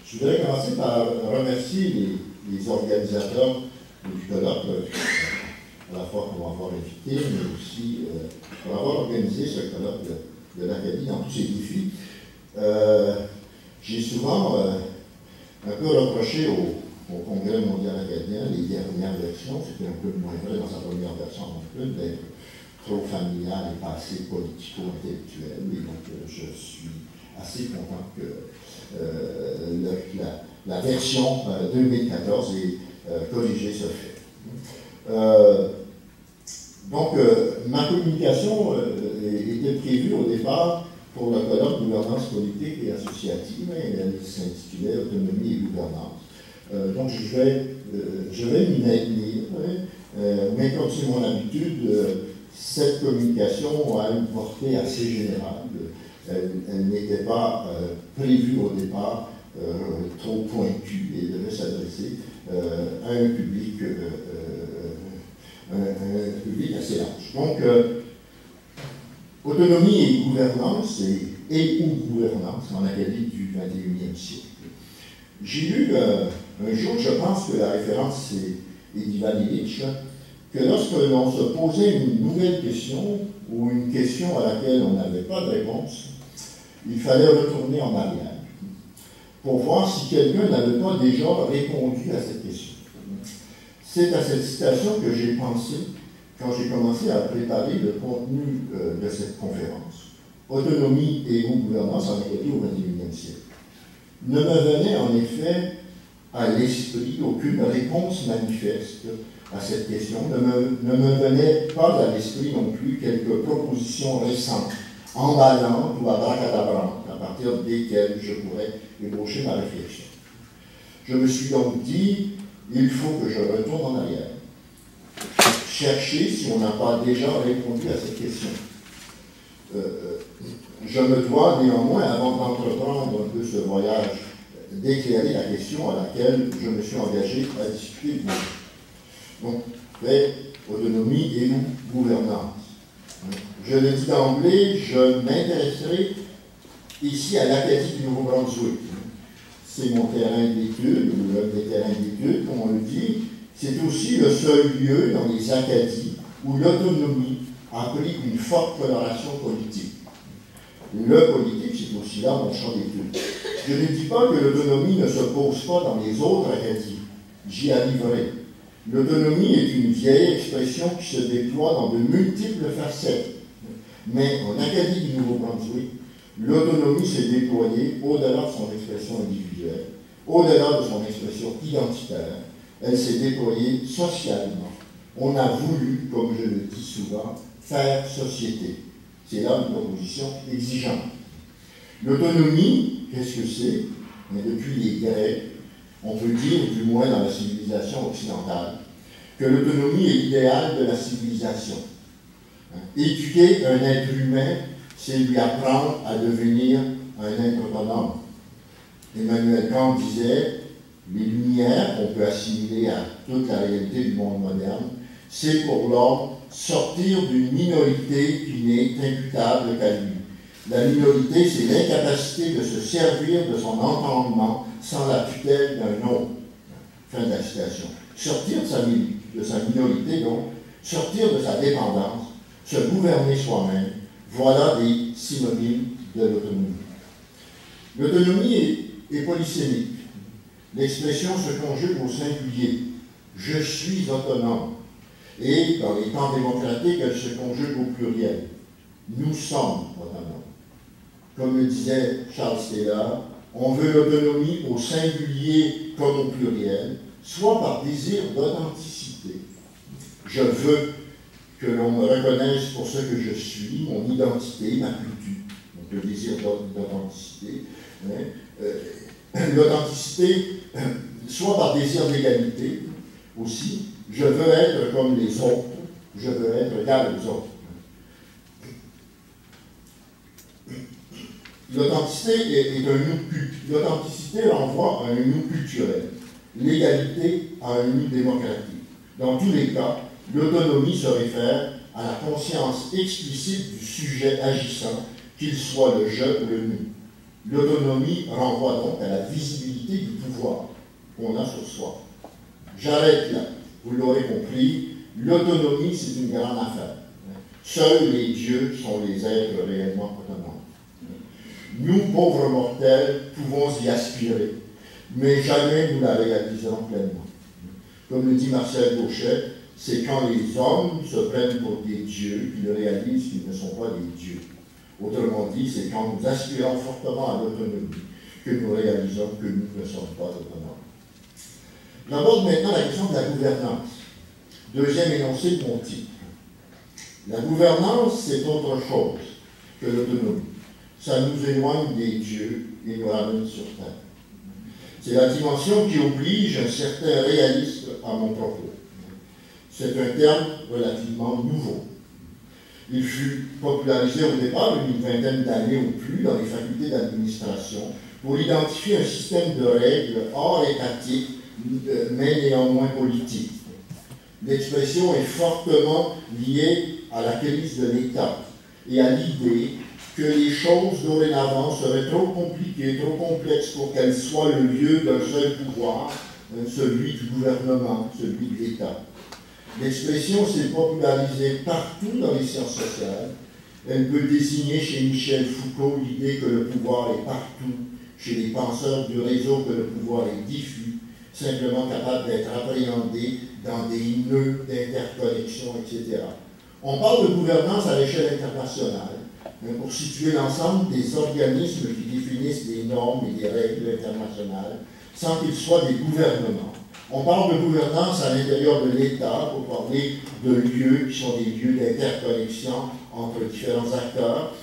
Je voudrais commencer par remercier les organisateurs du colloque, à la fois pour m'avoir invité, mais aussi pour avoir organisé ce colloque de l'Acadie dans tous ses défis. J'ai souvent un peu reproché au Congrès mondial acadien les dernières versions, c'était un peu moins vrai dans sa première version non plus, d'être trop familial et pas assez politico-intellectuel. Et donc, je suis assez content que la version 2014 ait corrigé ce fait. Donc, ma communication était prévue au départ pour le colloque gouvernance politique et associative, et elle s'intitulait Autonomie et gouvernance. Donc, je vais m'y maintenir, mais comme c'est mon habitude, cette communication a une portée assez générale. Elle n'était pas prévue au départ trop pointue et devait s'adresser à un public assez large. Donc, autonomie et gouvernance et ou gouvernance en Acadie du XXIe siècle. J'ai lu un jour, je pense que la référence c'est d'Ivan Illich, que lorsque l'on se posait une nouvelle question ou une question à laquelle on n'avait pas de réponse, il fallait retourner en arrière pour voir si quelqu'un n'avait pas déjà répondu à cette question. C'est à cette citation que j'ai pensé quand j'ai commencé à préparer le contenu de cette conférence. Autonomie et ou gouvernance en Acadie au XXIe siècle. Ne me venait en effet à l'esprit aucune réponse manifeste à cette question, ne me venait pas à l'esprit non plus quelques propositions récentes, emballantes ou abracadabrantes, à partir desquelles je pourrais ébaucher ma réflexion. Je me suis donc dit, il faut que je retourne en arrière, chercher si on n'a pas déjà répondu à cette question. Je me dois néanmoins, avant d'entreprendre un peu ce voyage, d'éclairer la question à laquelle je me suis engagé à discuter. Donc, autonomie et gouvernance. Je le dis d'emblée, je m'intéresserai ici à l'Acadie du Nouveau-Brunswick. C'est mon terrain d'étude, ou l'un des terrains d'étude, comme on le dit. C'est aussi le seul lieu dans les Acadies où l'autonomie a pris une forte coloration politique. Le politique, c'est aussi là mon champ d'étude. Je ne dis pas que l'autonomie ne se pose pas dans les autres Acadies. J'y arriverai. L'autonomie est une vieille expression qui se déploie dans de multiples facettes. Mais en Acadie du Nouveau-Brunswick, l'autonomie s'est déployée au-delà de son expression individuelle, au-delà de son expression identitaire. Elle s'est déployée socialement. On a voulu, comme je le dis souvent, faire société. C'est là une proposition exigeante. L'autonomie, qu'est-ce que c'est? Depuis les Grecs, on peut dire, du moins dans la civilisation occidentale, que l'autonomie est l'idéal de la civilisation. Éduquer un être humain, c'est lui apprendre à devenir un être autonome. Emmanuel Kant disait, les lumières qu'on peut assimiler à toute la réalité du monde moderne, c'est pour l'homme sortir d'une minorité qui n'est imputable qu'à lui. La minorité, c'est l'incapacité de se servir de son entendement sans la tutelle d'un autre. Fin de la citation. Sortir de sa minorité, donc, sortir de sa dépendance, se gouverner soi-même, voilà des synonymes de l'autonomie. L'autonomie est polysémique. L'expression se conjugue au singulier. Je suis autonome. Et dans les temps démocratiques, elle se conjugue au pluriel. Nous sommes autonomes. Comme le disait Charles Taylor, on veut l'autonomie au singulier comme au pluriel, soit par désir d'authenticité. Je veux que l'on me reconnaisse pour ce que je suis, mon identité, ma culture. Donc le désir d'authenticité. L'authenticité, soit par désir d'égalité aussi. Je veux être comme les autres, je veux être égal aux autres. L'authenticité est un nous. L'authenticité renvoie à un nous culturel. L'égalité à un nous démocratique. Dans tous les cas, l'autonomie se réfère à la conscience explicite du sujet agissant, qu'il soit le je ou le nous. L'autonomie renvoie donc à la visibilité pouvoir qu'on a sur soi. J'arrête là. Vous l'aurez compris, l'autonomie, c'est une grande affaire. Seuls les dieux sont les êtres réellement autonomes. Nous, pauvres mortels, pouvons y aspirer, mais jamais nous la réaliserons pleinement. Comme le dit Marcel Gauchet, c'est quand les hommes se prennent pour des dieux qu'ils réalisent qu'ils ne sont pas des dieux. Autrement dit, c'est quand nous aspirons fortement à l'autonomie que nous réalisons que nous ne sommes pas autonomes. J'aborde maintenant la question de la gouvernance. Deuxième énoncé de mon titre. La gouvernance, c'est autre chose que l'autonomie. Ça nous éloigne des dieux et nous ramène sur terre. C'est la dimension qui oblige un certain réalisme à mon propos. C'est un terme relativement nouveau. Il fut popularisé au départ, une vingtaine d'années ou plus, dans les facultés d'administration, pour identifier un système de règles hors étatique, mais néanmoins politique. L'expression est fortement liée à la crise de l'État et à l'idée que les choses dorénavant seraient trop compliquées, trop complexes pour qu'elles soient le lieu d'un seul pouvoir, celui du gouvernement, celui de l'État. L'expression s'est popularisée partout dans les sciences sociales. Elle peut désigner chez Michel Foucault l'idée que le pouvoir est partout, chez les penseurs du réseau que le pouvoir est diffus, simplement capable d'être appréhendé dans des nœuds d'interconnexion, etc. On parle de gouvernance à l'échelle internationale, pour situer l'ensemble des organismes qui définissent des normes et des règles internationales, sans qu'ils soient des gouvernements. On parle de gouvernance à l'intérieur de l'État pour parler de lieux qui sont des lieux d'interconnexion entre différents acteurs,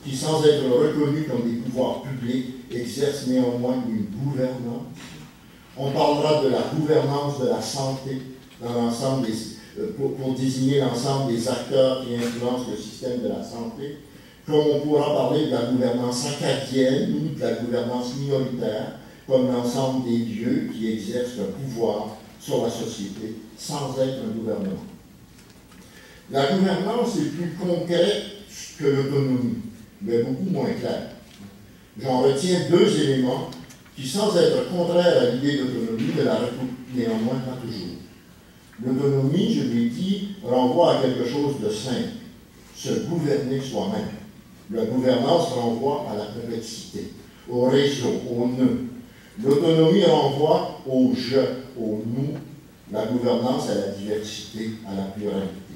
qui, sans être reconnus comme des pouvoirs publics, exercent néanmoins une gouvernance. On parlera de la gouvernance de la santé dans l'ensemble pour désigner l'ensemble des acteurs qui influencent le système de la santé, comme on pourra parler de la gouvernance acadienne ou de la gouvernance minoritaire, comme l'ensemble des lieux qui exercent un pouvoir sur la société sans être un gouvernement. La gouvernance est plus concrète que l'autonomie, mais beaucoup moins claire. J'en retiens deux éléments qui, sans être contraires à l'idée d'autonomie, ne la recoupent néanmoins pas toujours. L'autonomie, je l'ai dit, renvoie à quelque chose de simple, se gouverner soi-même. La gouvernance renvoie à la complexité, au réseau, au nœud. L'autonomie renvoie au je, au nous, la gouvernance à la diversité, à la pluralité.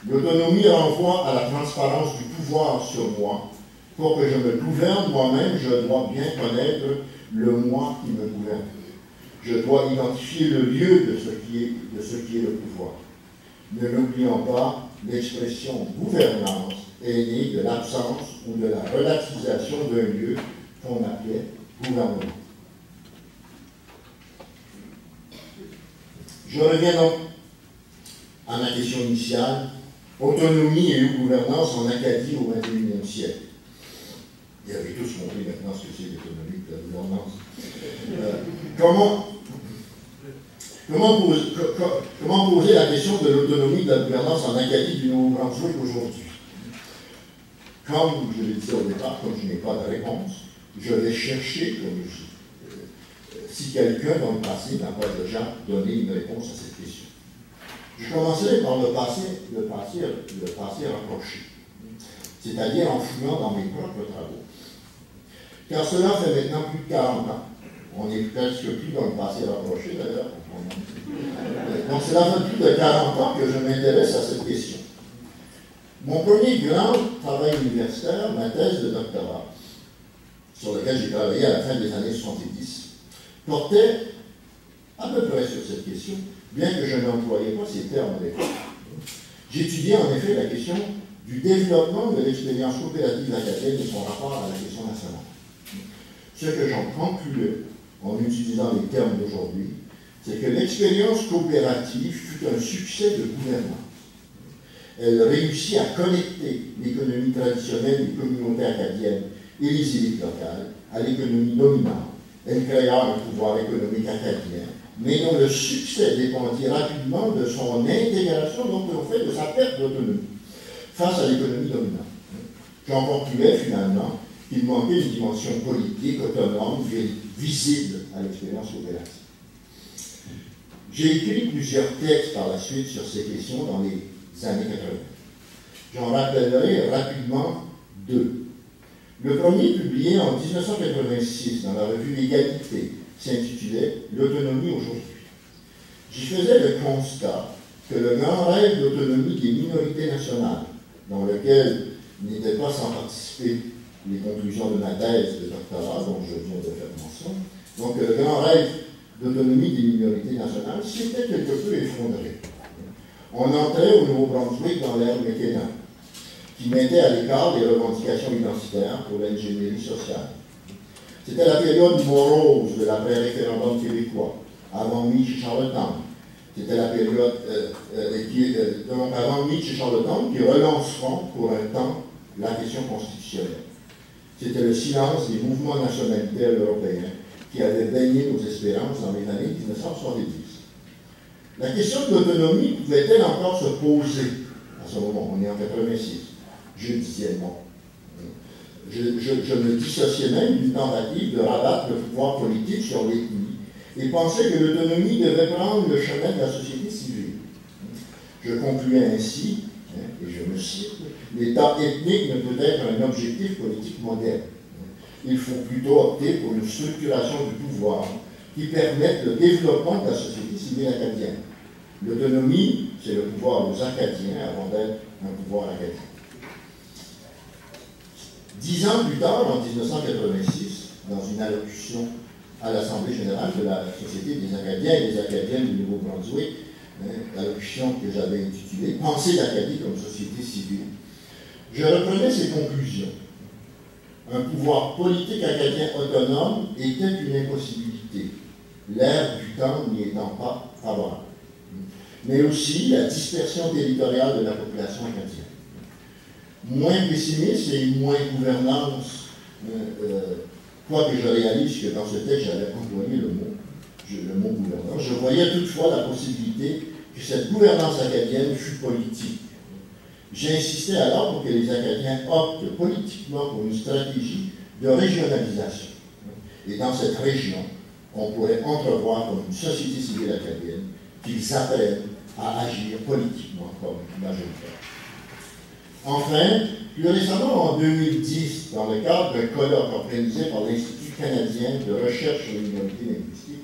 L'autonomie renvoie à la transparence du pouvoir sur moi. Pour que je me gouverne moi-même, je dois bien connaître le moi qui me gouverne. Je dois identifier le lieu de ce qui est le pouvoir. Ne l'oublions pas, l'expression gouvernance est née de l'absence ou de la relativisation d'un lieu qu'on appelait gouvernement. Je reviens donc à ma question initiale, autonomie et gouvernance en Acadie au XXIe siècle. Vous avez tous compris maintenant ce que c'est l'autonomie et la gouvernance. Comment poser la question de l'autonomie et de la gouvernance en Acadie du Nouveau-Brunswick aujourd'hui? Comme je l'ai dit au départ, comme je n'ai pas de réponse, je vais chercher, si quelqu'un dans le passé n'a pas déjà donné une réponse à cette question. Je commencerai par le passé rapproché, c'est-à-dire en fouillant dans mes propres travaux. Car cela fait maintenant plus de 40 ans. On est presque plus dans le passé rapproché d'ailleurs. Donc cela fait plus de 40 ans que je m'intéresse à cette question. Mon premier grand travail universitaire, ma thèse de doctorat, sur lequel j'ai travaillé à la fin des années 70, portait à peu près sur cette question, bien que je n'employais pas ces termes à l'époque. J'étudiais en effet la question du développement de l'expérience coopérative acadienne et son rapport à la question nationale. Ce que j'en concluais, en utilisant les termes d'aujourd'hui, c'est que l'expérience coopérative fut un succès de gouvernance. Elle réussit à connecter l'économie traditionnelle des communautés acadiennes et les élites locales à l'économie dominante. Elle créa un pouvoir économique acadien, mais dont le succès dépendit rapidement de son intégration, donc au fait de sa perte d'autonomie face à l'économie dominante. J'en concluais finalement qu'il manquait une dimension politique, autonome, visible à l'expérience coopérative. J'ai écrit plusieurs textes par la suite sur ces questions dans les années 80. J'en rappellerai rapidement deux. Le premier, publié en 1986 dans la revue L'Égalité, s'intitulait « L'autonomie aujourd'hui ». J'y faisais le constat que le grand rêve d'autonomie des minorités nationales, dans lequel n'étaient pas sans participer les conclusions de ma thèse de doctorat, dont je viens de faire mention, donc le grand rêve d'autonomie des minorités nationales s'était quelque peu effondré. On entrait au Nouveau-Brunswick dans l'ère McKenna, qui mettait à l'écart les revendications identitaires pour l'ingénierie sociale. C'était la période morose de l'après-référendum québécois, avant Mitch et Charlottetown. C'était la période donc avant Mitch et Charlottetown qui relanceront pour un temps la question constitutionnelle. C'était le silence des mouvements nationalitaires européens qui avaient baigné nos espérances dans les années 1970. La question de l'autonomie pouvait-elle encore se poser à ce moment? On est en 86. Je disais non. Je me dissociais même d'une tentative de rabattre le pouvoir politique sur l'ethnie et pensais que l'autonomie devait prendre le chemin de la société civile. Je concluais ainsi, et je me cite, « L'État ethnique ne peut être un objectif politique moderne. Il faut plutôt opter pour une structuration du pouvoir qui permette le développement de la société civile acadienne. L'autonomie, c'est le pouvoir des Acadiens avant d'être un pouvoir acadien. » 10 ans plus tard, en 1986, dans une allocution à l'Assemblée générale de la Société des Acadiens et des Acadiennes du Nouveau-Brunswick, l'allocution que j'avais intitulée « Penser l'Acadie comme société civile », je reprenais ces conclusions. Un pouvoir politique acadien autonome était une impossibilité, l'ère du temps n'y étant pas favorable, mais aussi la dispersion territoriale de la population acadienne. Moins pessimiste et moins gouvernance, quoique je réalise que dans ce texte j'avais employé le mot gouvernance, je voyais toutefois la possibilité que cette gouvernance acadienne fût politique. J'insistais alors pour que les Acadiens optent politiquement pour une stratégie de régionalisation. Et dans cette région, on pourrait entrevoir comme une société civile acadienne qu'ils apprennent à agir politiquement comme majoritaire. Enfin, plus récemment, en 2010, dans le cadre d'un colloque organisé par l'Institut canadien de recherche sur les minorités linguistiques,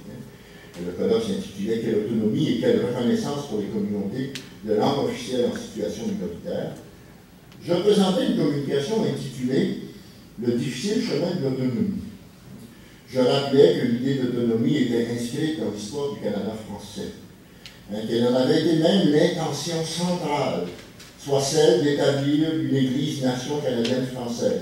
le colloque s'intitulait « Quelle autonomie et quelle reconnaissance pour les communautés de langue officielle en situation minoritaire », je présentais une communication intitulée « Le difficile chemin de l'autonomie ». Je rappelais que l'idée d'autonomie était inscrite dans l'histoire du Canada français, qu'elle en avait été même l'intention centrale, soit celle d'établir une Église-nation canadienne-française,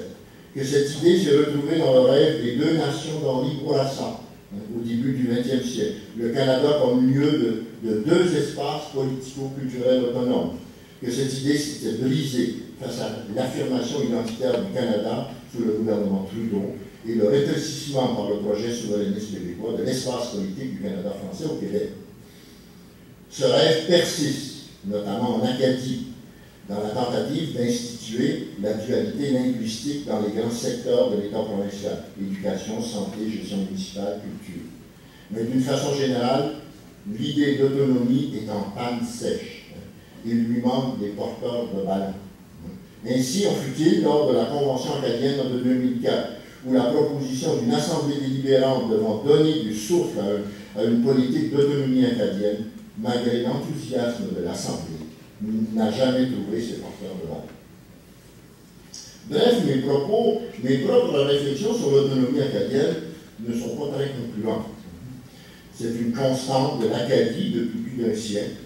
que cette idée s'est retrouvée dans le rêve des deux nations d'Henri Bourassa, au début du XXe siècle, le Canada comme lieu de deux espaces politico-culturels autonomes, que cette idée s'était brisée face à l'affirmation identitaire du Canada sous le gouvernement Trudeau et le rétrécissement par le projet souverainiste québécois de l'espace politique du Canada français au Québec. Ce rêve persiste, notamment en Acadie, dans la tentative d'instituer la dualité linguistique dans les grands secteurs de l'État provincial, éducation, santé, gestion municipale, culture. Mais d'une façon générale, l'idée d'autonomie est en panne sèche. Il lui manque des porteurs de ballons. Ainsi en fut-il lors de la Convention acadienne de 2004, où la proposition d'une assemblée délibérante devant donner du souffle à une politique d'autonomie acadienne, malgré l'enthousiasme de l'Assemblée, n'a jamais trouvé ses porteurs de ballons. Bref, mes propres réflexions sur l'autonomie acadienne ne sont pas très concluantes. C'est une constante de l'Acadie depuis plus d'un siècle.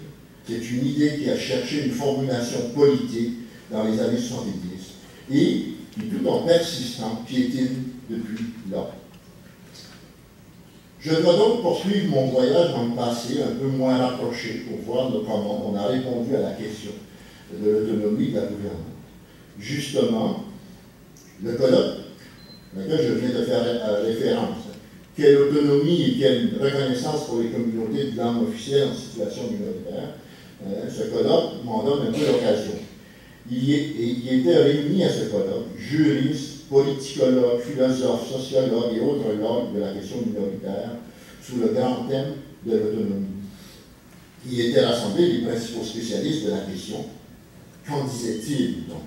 C'est une idée qui a cherché une formulation politique dans les années 70 et qui, tout en persistant, piétine depuis là. Je dois donc poursuivre mon voyage dans le passé, un peu moins rapproché, pour voir comment on a répondu à la question de l'autonomie de la gouvernance. Justement, le colloque, auquel je viens de faire référence, quelle autonomie et quelle reconnaissance pour les communautés de langue officielle en situation minoritaire, ce colloque m'en donne un peu l'occasion. Il y était réunis à ce colloque juristes, politicologues, philosophes, sociologues et autres logues de la question minoritaire sous le grand thème de l'autonomie. Il était rassemblé les principaux spécialistes de la question. Qu'en disait-il donc?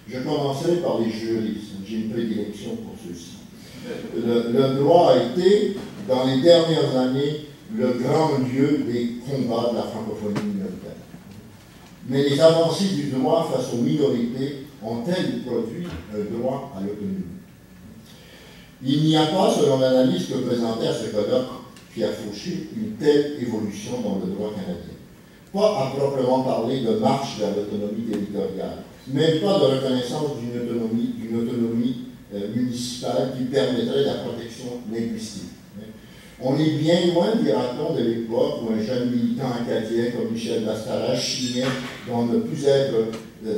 Je commencerai par les juristes. J'ai une prédilection pour ceux-ci. Le droit a été, dans les dernières années, le grand lieu des combats de la francophonie minoritaire. Mais les avancées du droit face aux minorités ont-elles produit un droit à l'autonomie? Il n'y a pas, selon l'analyse que présentait à ce colloque Pierre Fauché, une telle évolution dans le droit canadien. Pas à proprement parler de marche vers l'autonomie territoriale, même pas de reconnaissance d'une autonomie municipale qui permettrait la protection linguistique. On est bien loin, dira-t-on, de l'époque où un jeune militant acadien comme Michel Bastarache signait dans Ne plus être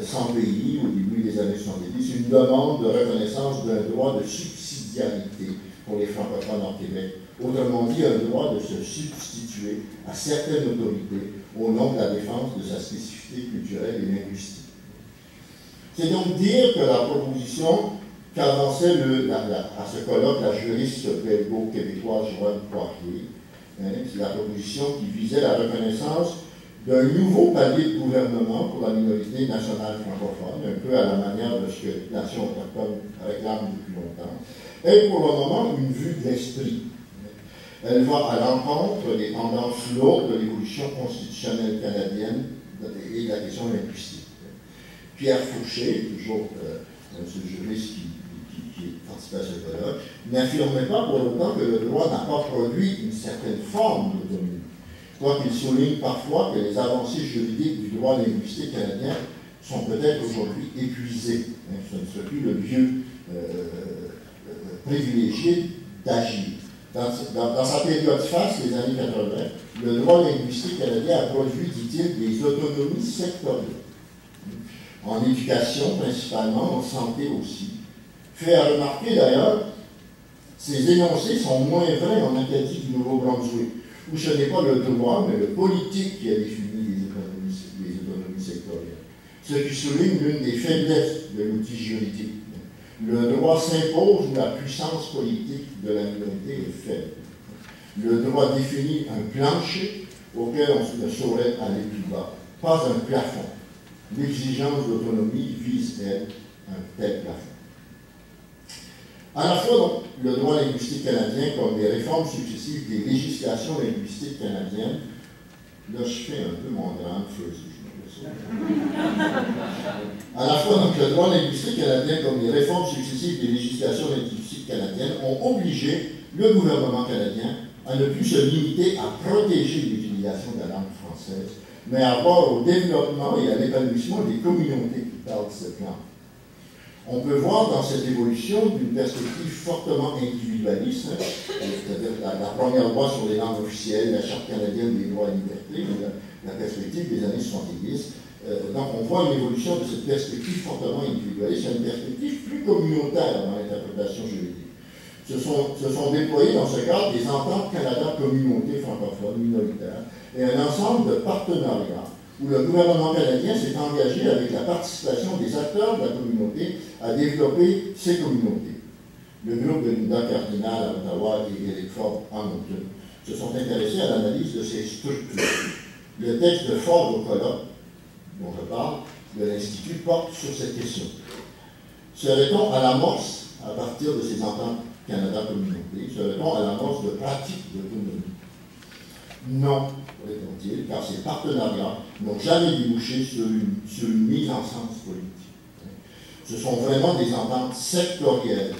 sans pays, au début des années 70, une demande de reconnaissance d'un droit de subsidiarité pour les francophones en Québec. Autrement dit, un droit de se substituer à certaines autorités au nom de la défense de sa spécificité culturelle et linguistique. C'est donc dire que la proposition qu'avançait à ce colloque la juriste belgo-québécoise Joanne Poirier, c'est la proposition qui visait la reconnaissance d'un nouveau palier de gouvernement pour la minorité nationale francophone, un peu à la manière de ce que la nation autochtone réclame depuis longtemps, est pour le moment une vue de l'esprit. Elle va à l'encontre des tendances lourdes de l'évolution constitutionnelle canadienne et de la question linguistique. Pierre Fauché, toujours ce juriste qui participe à ce colloque, n'affirmait pas pour autant que le droit n'a pas produit une certaine forme d'autonomie. Quoiqu'il souligne parfois que les avancées juridiques du droit linguistique canadien sont peut-être aujourd'hui épuisées. Ce ne serait plus le lieu privilégié d'agir. Dans sa période face, les années 80, le droit linguistique canadien a produit, dit-il, des autonomies sectorielles. En éducation principalement, en santé aussi. Fait à remarquer d'ailleurs, ces énoncés sont moins vrais en Acadie du Nouveau-Brunswick, où ce n'est pas le droit, mais le politique qui a défini les autonomies sectorielles. Ce qui souligne l'une des faiblesses de l'outil juridique. Le droit s'impose où la puissance politique de la minorité est faible. Le droit définit un plancher auquel on ne saurait aller plus bas, pas un plafond. L'exigence d'autonomie vise, elle, un tel plafond. À la fois, donc, le droit linguistique canadien comme les réformes successives des législations linguistiques canadiennes, là je fais un peu mon grand feu, si je me ça. À la fois, donc, le droit linguistique canadien comme les réformes successives des législations linguistiques canadiennes ont obligé le gouvernement canadien à ne plus se limiter à protéger l'utilisation de la langue française, mais à voir au développement et à l'épanouissement des communautés qui parlent cette langue. On peut voir dans cette évolution d'une perspective fortement individualiste, c'est-à-dire la première loi sur les langues officielles, la Charte canadienne des droits et libertés, la perspective des années 70. Donc on voit une évolution de cette perspective fortement individualiste à une perspective plus communautaire dans l'interprétation juridique. Se sont déployés dans ce cadre des ententes Canada-communauté francophone minoritaire et un ensemble de partenariats où le gouvernement canadien s'est engagé avec la participation des acteurs de la communauté à développer ces communautés. Le groupe de Linda Cardinal à Ottawa et Eric Ford à Moncton se sont intéressés à l'analyse de ces structures. Le texte de Ford au colloque, dont je parle, de l'Institut porte sur cette question. Serait-on à l'amorce, à partir de ces ententes Canada-communauté, serait-on à l'amorce de pratiques d'autonomie? Non, répond-il, car ces partenariats n'ont jamais débouché sur une mise en sens politique. Ce sont vraiment des ententes sectorielles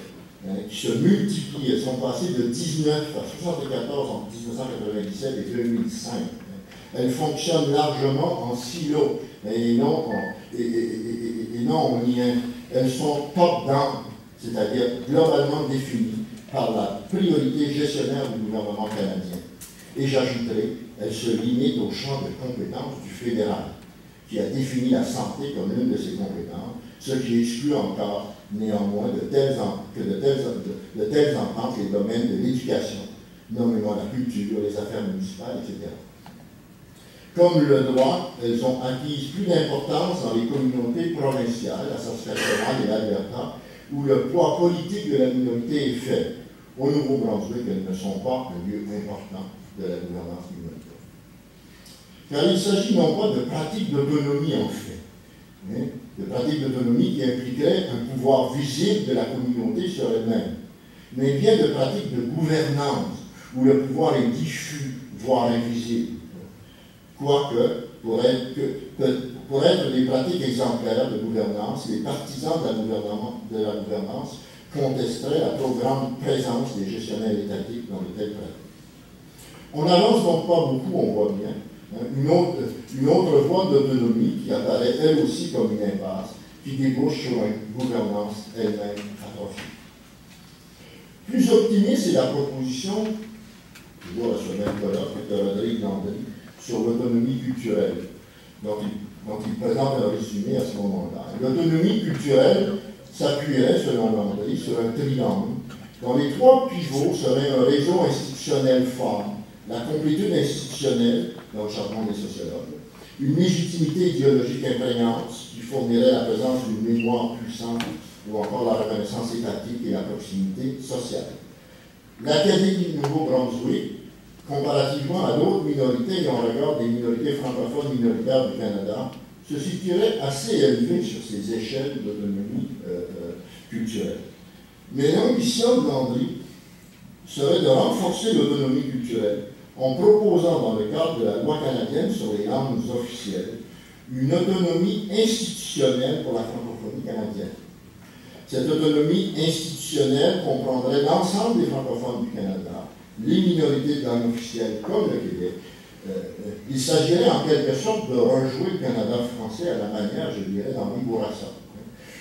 qui se multiplient. Elles sont passées de 19 à 74 en 1997 et 2005. Elles fonctionnent largement en silo et non en lien. Elles sont top-down, c'est-à-dire globalement définies par la priorité gestionnaire du gouvernement canadien. Et j'ajouterai, elles se limitent au champ de compétences du fédéral, qui a défini la santé comme l'une de ses compétences, ce qui exclut encore néanmoins de telles ententes les domaines de l'éducation, nommément la culture, les affaires municipales, etc. Comme le droit, elles ont acquis plus d'importance dans les communautés provinciales, la Saskatchewan et l'Alberta, où le poids politique de la minorité est faible. Au Nouveau-Brunswick, elles ne sont pas un lieu important de la gouvernance minoritaire. Car il s'agit non pas de pratiques d'autonomie en fait, hein, de pratiques d'autonomie qui impliqueraient un pouvoir visible de la communauté sur elle-même, mais bien de pratiques de gouvernance, où le pouvoir est diffus, voire invisible. Quoique, pour être des pratiques exemplaires de gouvernance, les partisans de la gouvernance contesteraient la trop grande présence des gestionnaires étatiques dans de telles pratiques. On n'avance donc pas beaucoup, on voit bien, hein, une autre voie d'autonomie qui apparaît elle aussi comme une impasse, qui débouche sur une gouvernance elle-même atrophiée. Plus optimiste est la proposition, toujours à ce même colloque, de Rodrigue Landry, sur l'autonomie culturelle, dont il présente un résumé à ce moment-là. L'autonomie culturelle s'appuierait, selon Landry, sur un triangle dont les trois pivots seraient un réseau institutionnel fort, la complétude institutionnelle, dans le changement des sociologues, une légitimité idéologique imprégnante qui fournirait la présence d'une mémoire puissante ou encore la reconnaissance étatique et la proximité sociale. L'Académie du Nouveau-Brunswick, comparativement à d'autres minorités, et on regarde des minorités francophones minoritaires du Canada, se situerait assez élevé sur ces échelles d'autonomie culturelle. Mais l'ambition de Landry serait de renforcer l'autonomie culturelle en proposant, dans le cadre de la loi canadienne sur les langues officielles, une autonomie institutionnelle pour la francophonie canadienne. Cette autonomie institutionnelle comprendrait l'ensemble des francophones du Canada, les minorités de langue officielle comme le Québec. Il s'agirait en quelque sorte de rejouer le Canada français à la manière, je dirais, d'Henri Bourassa.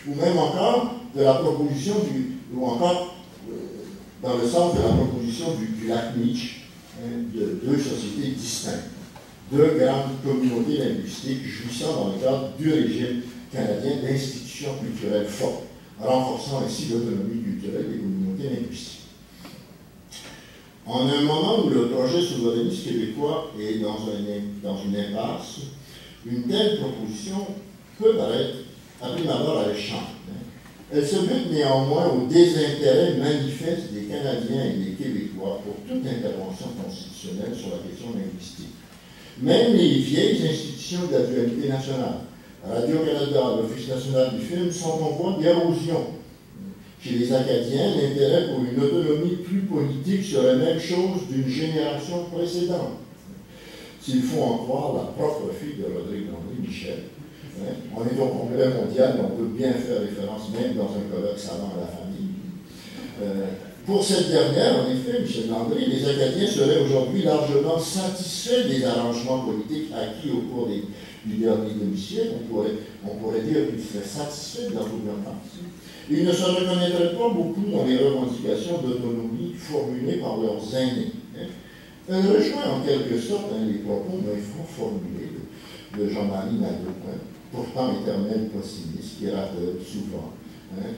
Ou même encore de la proposition ou encore dans le sens de la proposition du lac Meech, de deux sociétés distinctes, deux grandes communautés linguistiques jouissant dans le cadre du régime canadien d'institutions culturelles fortes, renforçant ainsi l'autonomie culturelle des communautés linguistiques. En un moment où le projet souverainiste québécois est dans une impasse, une telle proposition peut paraître, à prime abord, alléchante. Elle se bute néanmoins au désintérêt manifeste des Canadiens et des Québécois pour toute intervention constitutionnelle sur la question linguistique. Même les vieilles institutions de la dualité nationale, Radio-Canada, l'Office national du film, sont en voie d'érosion. Chez les Acadiens, l'intérêt pour une autonomie plus politique serait la même chose d'une génération précédente. S'il faut en croire la propre fille de Rodrigue Landry, Michel, on est au Congrès mondial, on peut bien faire référence même dans un colloque savant à la famille. Pour cette dernière, en effet, Michel Landry, les Acadiens seraient aujourd'hui largement satisfaits des arrangements politiques acquis au cours du dernier demi-siècle. On pourrait dire qu'ils seraient satisfaits de leur gouvernance. Ils ne se reconnaîtraient pas beaucoup dans les revendications d'autonomie formulées par leurs aînés. Elle rejoint en quelque sorte les propos d'un fort formulé de Jean-Marie Nadeau, pourtant éternel pessimiste, qui rappelle souvent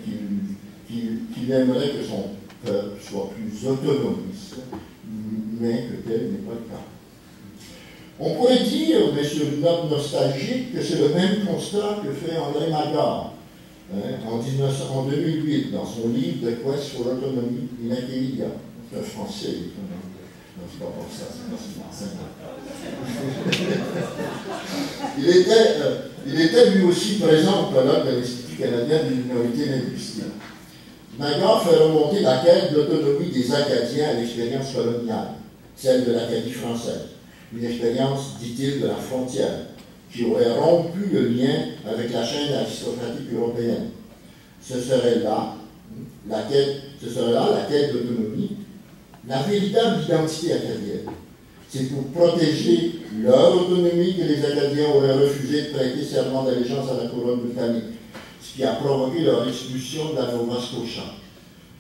qu'il aimerait que son peuple soit plus autonomiste, mais que tel n'est pas le cas. On pourrait dire, mais sur une note nostalgique, que c'est le même constat que fait André Magard en 2008 dans son livre The Quest for Autonomy in Acadia. C'est un français, non, c'est pas pour ça, c'est pas il était lui aussi présent au colloque de l'Institut canadien des minorités linguistiques. Magard fait remonter la quête de l'autonomie des Acadiens à l'expérience coloniale, celle de l'Acadie française. Une expérience, dit-il, de la frontière, qui aurait rompu le lien avec la chaîne aristocratique européenne. Ce serait là la quête d'autonomie, la véritable identité acadienne. C'est pour protéger leur autonomie que les Acadiens auraient refusé de prêter serment d'allégeance à la couronne britannique, ce qui a provoqué leur expulsion de la Nova Scotia.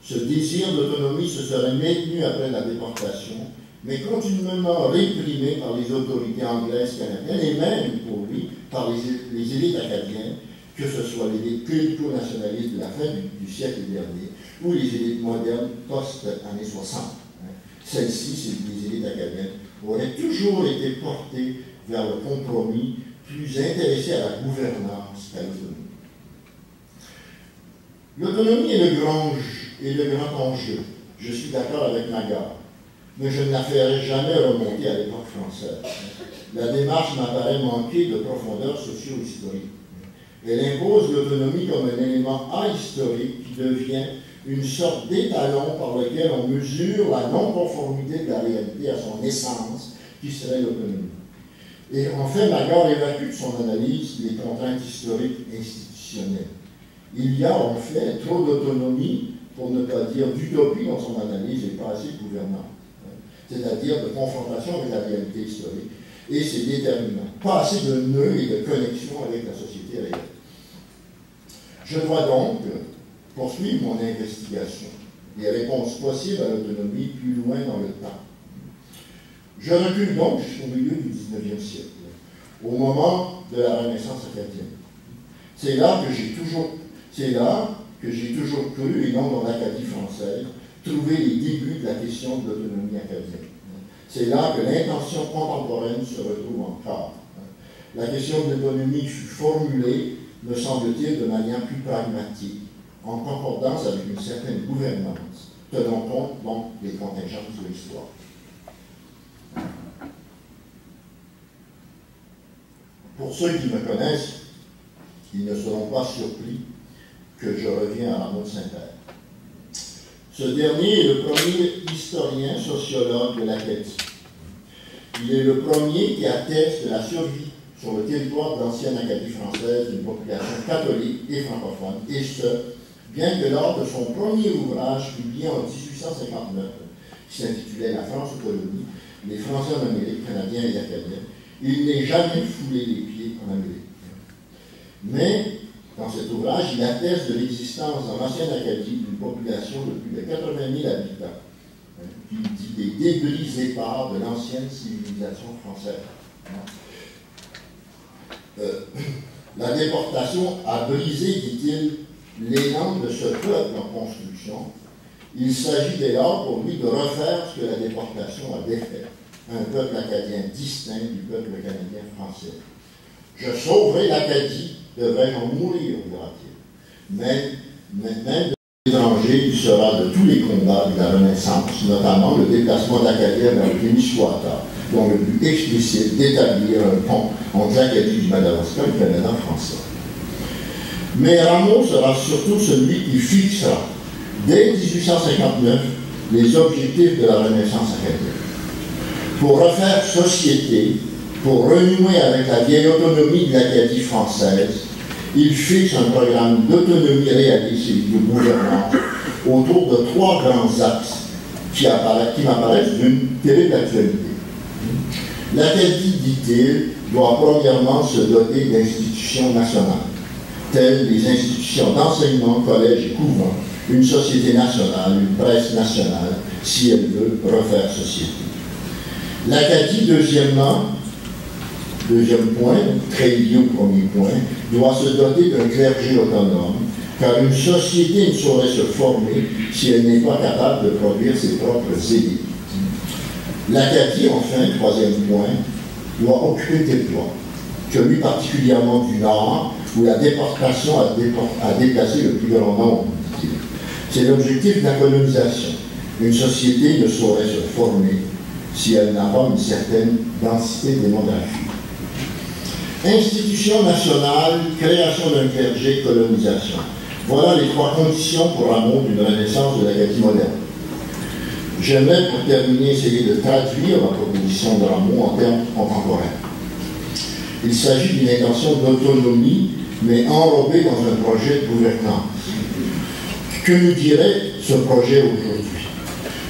Ce désir d'autonomie se serait maintenu après la déportation, mais continuellement réprimé par les autorités anglaises canadiennes et même, pour lui, par les élites acadiennes, que ce soit l'élite clérico-nationaliste de la fin du siècle dernier ou les élites modernes post-années 60. Celles-ci, c'est les élites acadiennes, auraient toujours été portées vers le compromis, plus intéressées à la gouvernance qu'à l'autonomie. L'autonomie est le grand enjeu. Je suis d'accord avec Magard, mais je ne la ferai jamais remonter à l'époque française. La démarche m'apparaît manquer de profondeur socio-historique. Elle impose l'autonomie comme un élément ahistorique qui devient une sorte d'étalon par lequel on mesure la non-conformité de la réalité à son essence, qui serait l'autonomie. Et en fait, Magard évacue de son analyse les contraintes historiques institutionnelles. Il y a en fait trop d'autonomie, pour ne pas dire d'utopie dans son analyse, et pas assez de gouvernance, c'est-à-dire de confrontation avec la réalité historique. Et c'est déterminant. Pas assez de nœuds et de connexion avec la société réelle. Je dois donc poursuivre mon investigation des réponses possibles à l'autonomie plus loin dans le temps. Je recule donc jusqu'au milieu du XIXe siècle, au moment de la Renaissance acadienne. C'est là que j'ai toujours cru, et non dans l'Acadie française, trouver les débuts de la question de l'autonomie acadienne. C'est là que l'intention contemporaine se retrouve encore. La question de l'autonomie fut formulée, me semble-t-il, de manière plus pragmatique, en concordance avec une certaine gouvernance, tenant compte donc des contingences de l'histoire. Pour ceux qui me connaissent, ils ne seront pas surpris que je reviens à Rameau de Saint-Père. Ce dernier est le premier historien sociologue de l'Acadie. Il est le premier qui atteste de la survie sur le territoire de l'ancienne Acadie française d'une population catholique et francophone, et ce, bien que lors de son premier ouvrage publié en 1859, qui s'intitulait La France aux colonies, les Français en Amérique, Canadiens et Acadiens, il n'est jamais foulé les pieds en Amérique. Mais, dans cet ouvrage, il atteste de l'existence dans l'ancienne Acadie d'une population de plus de 80 000 habitants, qui dit des débris épars de l'ancienne civilisation française. La déportation a brisé, dit-il, l'élan de ce peuple en construction. Il s'agit dès lors pour lui de refaire ce que la déportation a défait, un peuple acadien distinct du peuple canadien français. Je sauverai l'Acadie, devrais-je en mourir, dira-t-il. Mais même de l'étranger, il sera de tous les combats de la Renaissance, notamment le déplacement d'Acadiens vers le Témiscouata, dont le but explicite d'établir un pont entre l'Acadie du Madawaska et le Canada français. Mais Rameau sera surtout celui qui fixera, dès 1859, les objectifs de la Renaissance acadienne. Pour refaire société, pour renouer avec la vieille autonomie de l'Acadie française, il fixe un programme d'autonomie réaliste et de gouvernance autour de 3 grands axes qui m'apparaissent d'une terrible actualité. L'Acadie, dit-il, doit premièrement se doter d'institutions nationales, telles les institutions d'enseignement, collèges et couvents, une société nationale, une presse nationale, si elle veut refaire société. L'Acadie, deuxième point, très lié au premier point, doit se doter d'un clergé autonome, car une société ne saurait se former si elle n'est pas capable de produire ses propres élites. L'Acadie, enfin, troisième point, doit occuper le territoire, celui particulièrement du Nord, où la déportation a déplacé le plus grand nombre. C'est l'objectif de la colonisation. Une société ne saurait se former si elle n'a pas une certaine densité démographique. Institution nationale, création d'un clergé, colonisation. Voilà les 3 conditions pour Rameau d'une renaissance de l'Acadie moderne. J'aimerais, pour terminer, essayer de traduire la proposition de Rameau en termes contemporains. Il s'agit d'une intention d'autonomie, mais enrobée dans un projet de gouvernance. Que nous dirait ce projet aujourd'hui?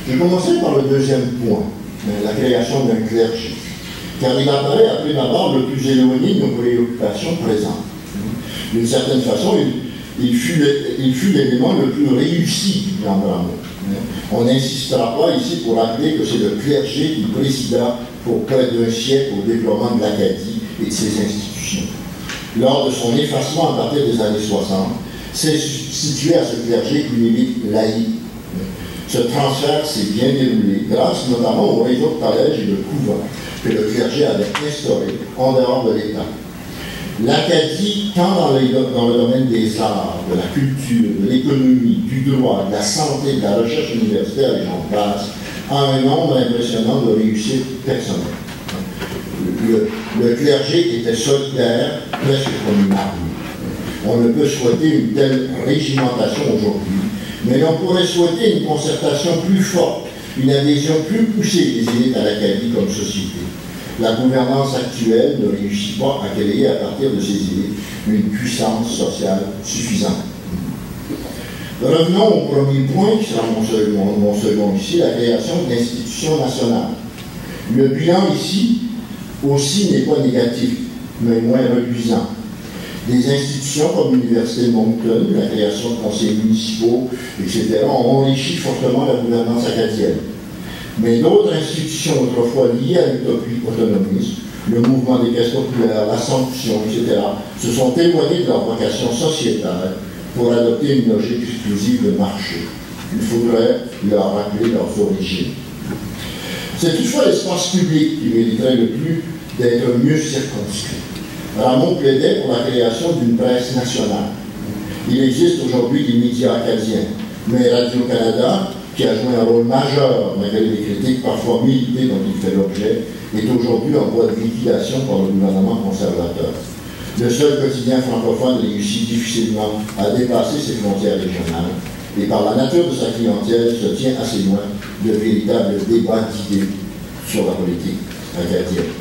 Je commencerai par le deuxième point, la création d'un clergé, car il apparaît à prime abord le plus éloigné de nos préoccupations présentes. D'une certaine façon, il fut l'élément le plus réussi dans Rameau. On n'insistera pas ici pour rappeler que c'est le clergé qui présida pour près d'un siècle au déploiement de l'Acadie et de ses institutions. Lors de son effacement à partir des années 60, s'est situé à ce clergé une élite laïque. Ce transfert s'est bien déroulé grâce notamment au réseau de collèges et de couvents que le clergé avait instauré en dehors de l'État. L'Acadie, tant dans le domaine des arts, de la culture, de l'économie, du droit, de la santé, de la recherche universitaire et j'en passe, a un nombre impressionnant de réussites personnelles. Le clergé était solidaire, presque comme une armée. On ne peut souhaiter une telle régimentation aujourd'hui, mais on pourrait souhaiter une concertation plus forte, une adhésion plus poussée des élites à l'Acadie comme société. La gouvernance actuelle ne réussit pas à créer à partir de ces élites une puissance sociale suffisante. Revenons au premier point, qui sera mon second ici, la création d'institutions nationales. Le bilan ici aussi n'est pas négatif, mais moins reluisant. Des institutions comme l'Université de Moncton, la création de conseils municipaux, etc., ont enrichi fortement la gouvernance acadienne. Mais d'autres institutions autrefois liées à l'autonomisme, le mouvement des caisses populaires, la sanction, etc., se sont éloignées de leur vocation sociétale pour adopter une logique exclusive de marché. Il faudrait leur rappeler leurs origines. C'est toutefois l'espace public qui mériterait le plus d'être mieux circonscrit. Ramon plaidait pour la création d'une presse nationale. Il existe aujourd'hui des médias acadiens, mais Radio-Canada, qui a joué un rôle majeur malgré les critiques parfois militées dont il fait l'objet, est aujourd'hui en voie de liquidation par le gouvernement conservateur. Le seul quotidien francophone réussit difficilement à dépasser ses frontières régionales et par la nature de sa clientèle se tient assez loin de véritables débats d'idées sur la politique acadienne.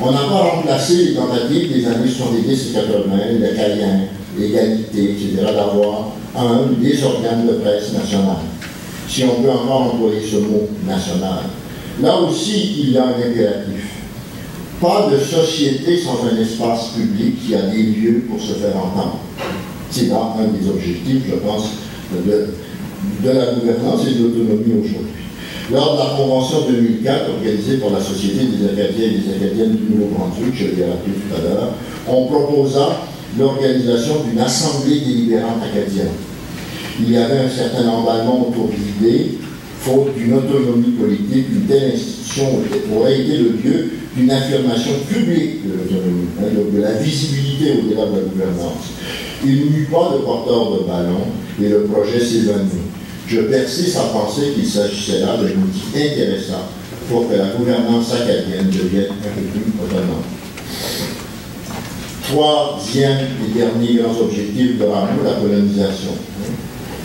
On n'a pas remplacé les tentatives des années 70 et 80, le Caïen, l'égalité, etc., d'avoir un ou des organes de presse nationale, si on peut encore employer ce mot national. Là aussi, il y a un impératif. Pas de société sans un espace public qui a des lieux pour se faire entendre. C'est là un des objectifs, je pense, de la gouvernance et de l'autonomie aujourd'hui. Lors de la Convention 2004, organisée par la Société des Acadiens et des Acadiennes du Nouveau-Brunswick, je l'ai rappelé tout à l'heure, on proposa l'organisation d'une assemblée délibérante acadienne. Il y avait un certain emballement autour de l'idée, faute d'une autonomie politique, une telle institution aurait été le lieu d'une affirmation publique de l'autonomie, de la visibilité au-delà de la gouvernance. Il n'y eut pas de porteur de ballon et le projet s'évanouit. Je persiste à penser qu'il s'agissait là d'un outil intéressant pour que la gouvernance acadienne devienne un peu plus autonome. Troisième et dernier grand objectif de Ramon, la colonisation.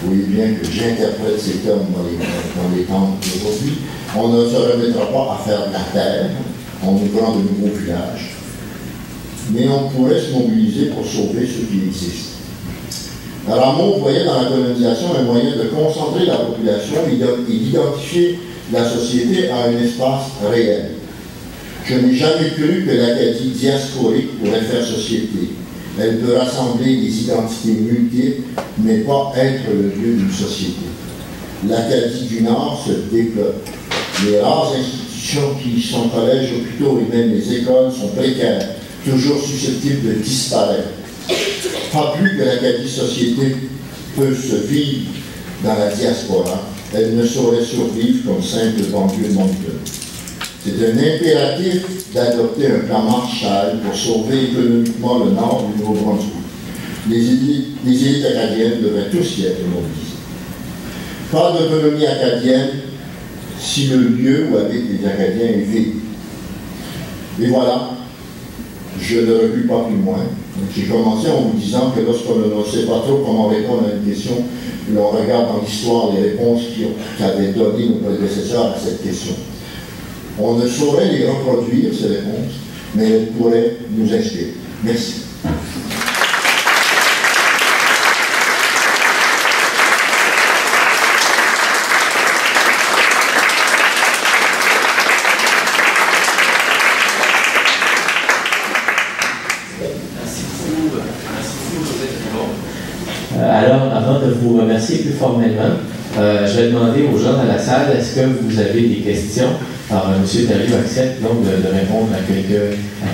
Vous voyez bien que j'interprète ces termes dans les temps d'aujourd'hui. On ne se remettra pas à faire de la terre en ouvrant de nouveaux villages, mais on pourrait se mobiliser pour sauver ce qui existe. Ramon voyait dans la colonisation un moyen de concentrer la population et d'identifier la société à un espace réel. Je n'ai jamais cru que l'Acadie diasporique pourrait faire société. Elle peut rassembler des identités multiples, mais pas être le lieu d'une société. L'Acadie du Nord se développe. Les rares institutions qui sont collèges, hôpitaux et même les écoles sont précaires, toujours susceptibles de disparaître. Pas plus que l'Acadie société peut se vivre dans la diaspora, elle ne saurait survivre comme simple banlieue mondiale. C'est un impératif d'adopter un plan Marshall pour sauver économiquement le nord du Nouveau-Brunswick. Les élites acadiennes devraient tous y être mobilisées. Pas d'autonomie acadienne si le lieu où habitent les Acadiens est vide. Et voilà, je ne recule pas plus loin. J'ai commencé en vous disant que lorsqu'on ne sait pas trop comment répondre à une question, l'on regarde dans l'histoire les réponses qu'avaient données nos prédécesseurs à cette question. On ne saurait les reproduire, ces réponses, mais elles pourraient nous inspirer. Merci. Alors, avant de vous remercier plus formellement, je vais demander aux gens dans la salle, est-ce que vous avez des questions? Alors, M. Thériault accepte donc de répondre à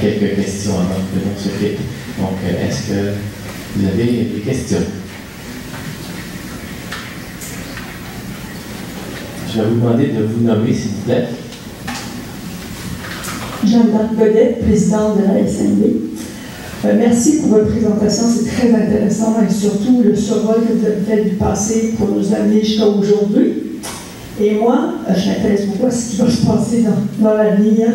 quelques questions avant que l'on se quitte. Donc, est-ce que vous avez des questions? Je vais vous demander de vous nommer, s'il vous plaît. Jeanne-Marc Godet, présidente de la SND. Merci pour votre présentation, c'est très intéressant et surtout le survol que vous avez fait du passé pour nous amener jusqu'à aujourd'hui. Et moi, je m'intéresse beaucoup à ce qui va se passer dans l'avenir.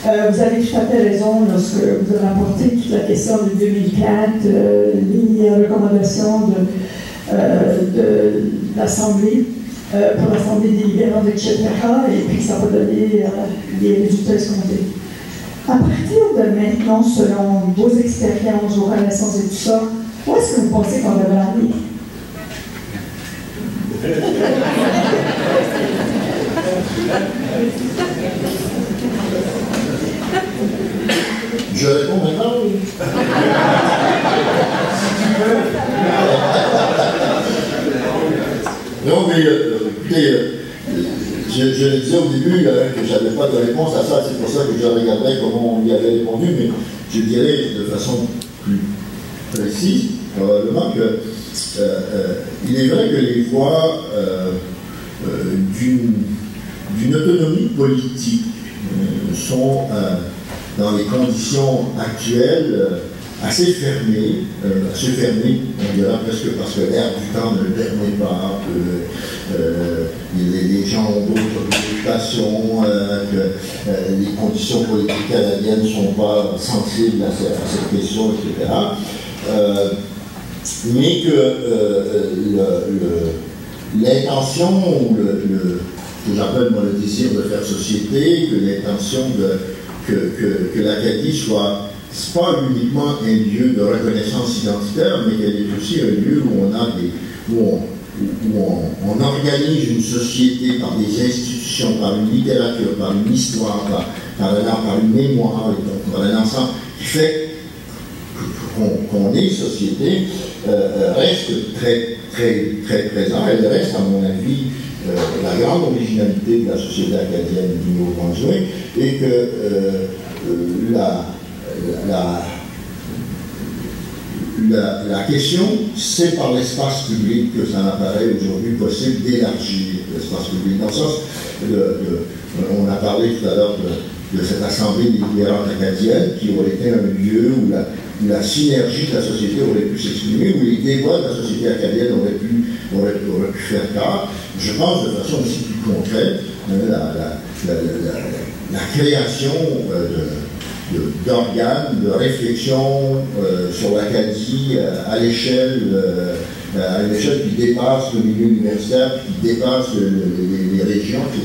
Vous avez tout à fait raison lorsque vous avez apporté toute la question de 2004, les recommandations de l'Assemblée, pour l'Assemblée délibérante, etc. Et puis ça va donner des résultats escomptés. À partir de maintenant, selon vos expériences, vos connaissances et tout ça, où est-ce que vous pensez qu'on devrait aller? Je réponds maintenant. Non, mais écoutez, je le disais au début que je n'avais pas de réponse à ça, c'est pour ça que je regardais comment on y avait répondu, mais je dirais de façon plus précise, probablement que il est vrai que les voies d'une autonomie politique sont, dans les conditions actuelles, assez fermées, on dirait presque parce que l'air du temps ne le permet pas, que les gens ont d'autres préoccupations, que les conditions politiques canadiennes ne sont pas sensibles à cette question, etc. Mais que l'intention, ou ce que j'appelle moi le désir de faire société, que l'intention que l'Acadie soit pas uniquement un lieu de reconnaissance identitaire, mais qu'elle est aussi un lieu où on organise une société par des institutions, par une littérature, par une histoire, par un art, par une mémoire, par un ensemble qui fait qu'on est société, reste très, très, très présent. Elle reste, à mon avis, la grande originalité de la société acadienne du Nouveau-Brunswick, et que la question, c'est par l'espace public que ça apparaît aujourd'hui possible d'élargir l'espace public. Dans le sens, on a parlé tout à l'heure de cette assemblée délibérante acadienne qui aurait été un lieu où la synergie de la société aurait pu s'exprimer, où les débats de la société acadienne auraient pu faire part. Je pense de façon aussi plus concrète, la création d'organes, de réflexion sur l'Acadie à l'échelle qui dépasse le milieu universitaire, qui dépasse les régions, etc.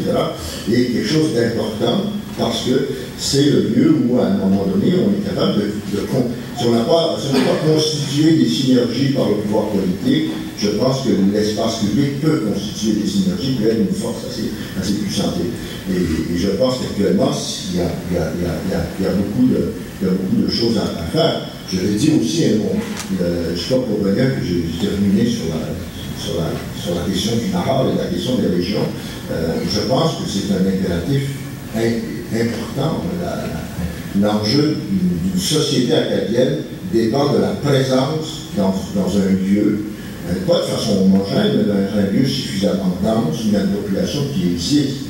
Et quelque chose d'important, parce que c'est le lieu où, à un moment donné, on est capable si on n'a pas constitué des synergies par le pouvoir politique, je pense que l'espace public peut constituer des synergies, peut être une force assez puissante. Et je pense qu'actuellement, il y a beaucoup de choses à faire. Je l'ai dit aussi, je ne suis pas pour venir que j'ai terminé sur la question du Nord et la question des régions. Je pense que c'est un impératif important. L'enjeu d'une société acadienne dépend de la présence dans un lieu, pas de façon homogène, mais dans un lieu suffisamment dense, une population qui existe.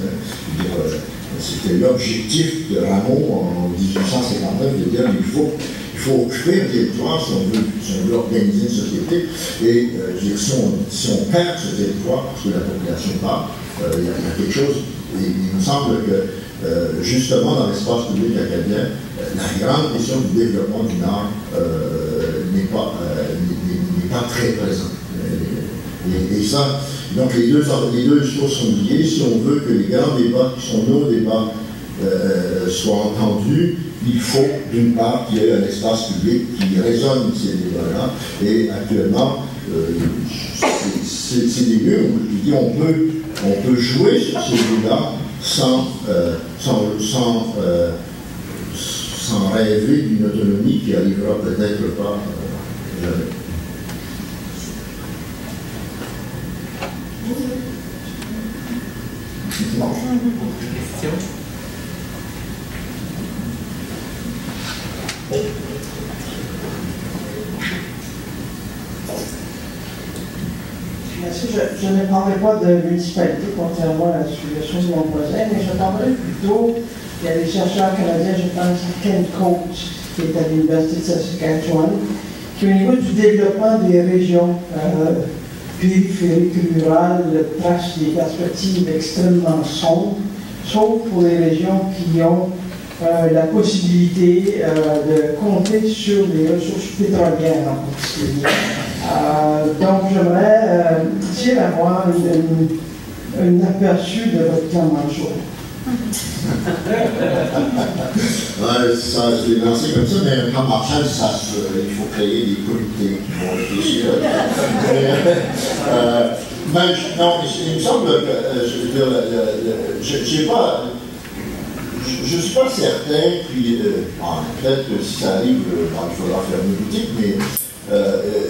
C'était l'objectif de Rameau en 1859 de dire qu'il faut occuper un territoire si on veut organiser une société. Et si on perd ce territoire parce que la population part, il y a quelque chose. Et il me semble que justement dans l'espace public acadien, la grande question du développement du Nord n'est pas très présente. Et ça, donc les deux choses sont liées. Si on veut que les grands débats qui sont nos débats soient entendus, il faut d'une part qu'il y ait un espace public qui résonne ces débats-là. Et actuellement, c'est des lieux où je dis on peut jouer sur ces débats sans rêver d'une autonomie qui arrivera peut-être pas jamais. Question? Merci. Je ne parlerai pas de municipalité, contrairement à la suggestion de mon voisin, mais je parlerai plutôt Il y a des chercheurs canadiens, je pense à Ken Coates, qui est à l'Université de Saskatchewan, qui au niveau du développement des régions périphériques, rurales, trace des perspectives extrêmement sombres, sauf pour les régions qui ont la possibilité de compter sur les ressources pétrolières en particulier. Donc j'aimerais ici avoir un aperçu de votre plan Mansour. Ouais, ça, je l'ai lancé comme ça, mais un plan Marshall, il faut créer des comités qui vont réfléchir. Non, il me semble que, je veux dire, je ne suis pas certain, puis peut-être que si ça arrive, il faudra faire une boutique, mais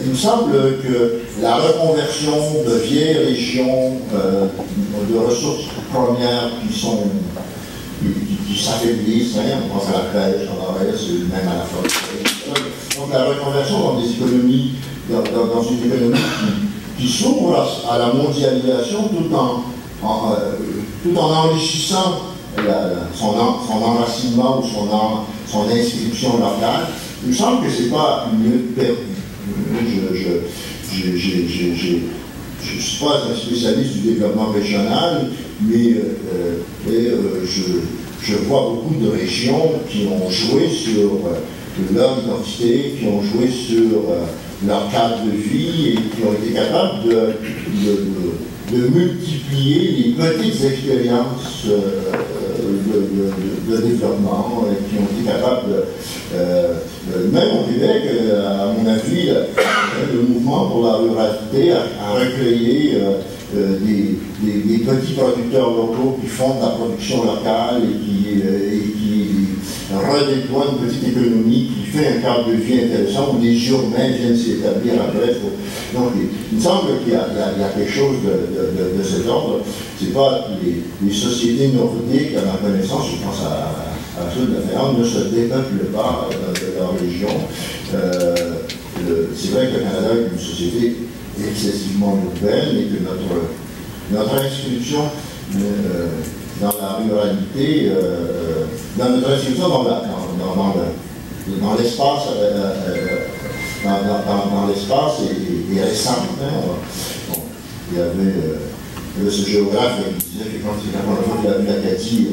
il me semble que la reconversion de vieilles régions de ressources premières qui s'affaiblissent, hein, on pense à la pêche, on en même à la forêt. Donc la reconversion dans des économies, dans une économie qui s'ouvre à la mondialisation tout en enrichissant son enracinement ou son inscription locale, il me semble que ce n'est pas une lutte perdue. Je ne suis pas un spécialiste du développement régional, mais je vois beaucoup de régions qui ont joué sur leur identité, qui ont joué sur leur cadre de vie et qui ont été capables de multiplier les petites expériences de développement, qui ont été capables même au Québec, à mon avis, le mouvement pour la ruralité a recueilli des petits producteurs locaux qui font de la production locale et qui redéploient une petite économie qui fait un cadre de vie intéressant où les urbains viennent s'y établir après. Donc, il me semble qu'il y a quelque chose de cet ordre. Ce n'est pas les sociétés nordiques, à ma connaissance, je pense à ceux de la Finlande, ne se dépeuplent pas de leur région. C'est vrai que le Canada est une société excessivement urbaine et que notre inscription dans la ruralité, dans notre inscription dans l'espace est récente. Hein. Il y avait ce géographe qui disait que quand il a vu l'Acadie,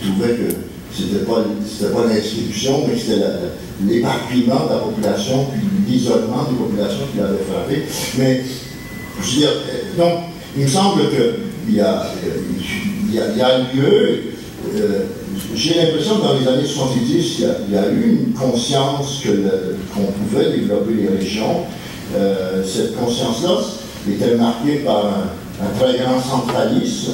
il trouvait que c'était pas l'inscription, mais c'était l'éparpillement de la population, puis l'isolement des populations qui l'avait frappé. Mais, je veux dire, donc, il me semble qu'il y a lieu, j'ai l'impression que dans les années 70, il y a eu une conscience qu'on pouvait développer les régions. Cette conscience-là était marquée par un très grand centralisme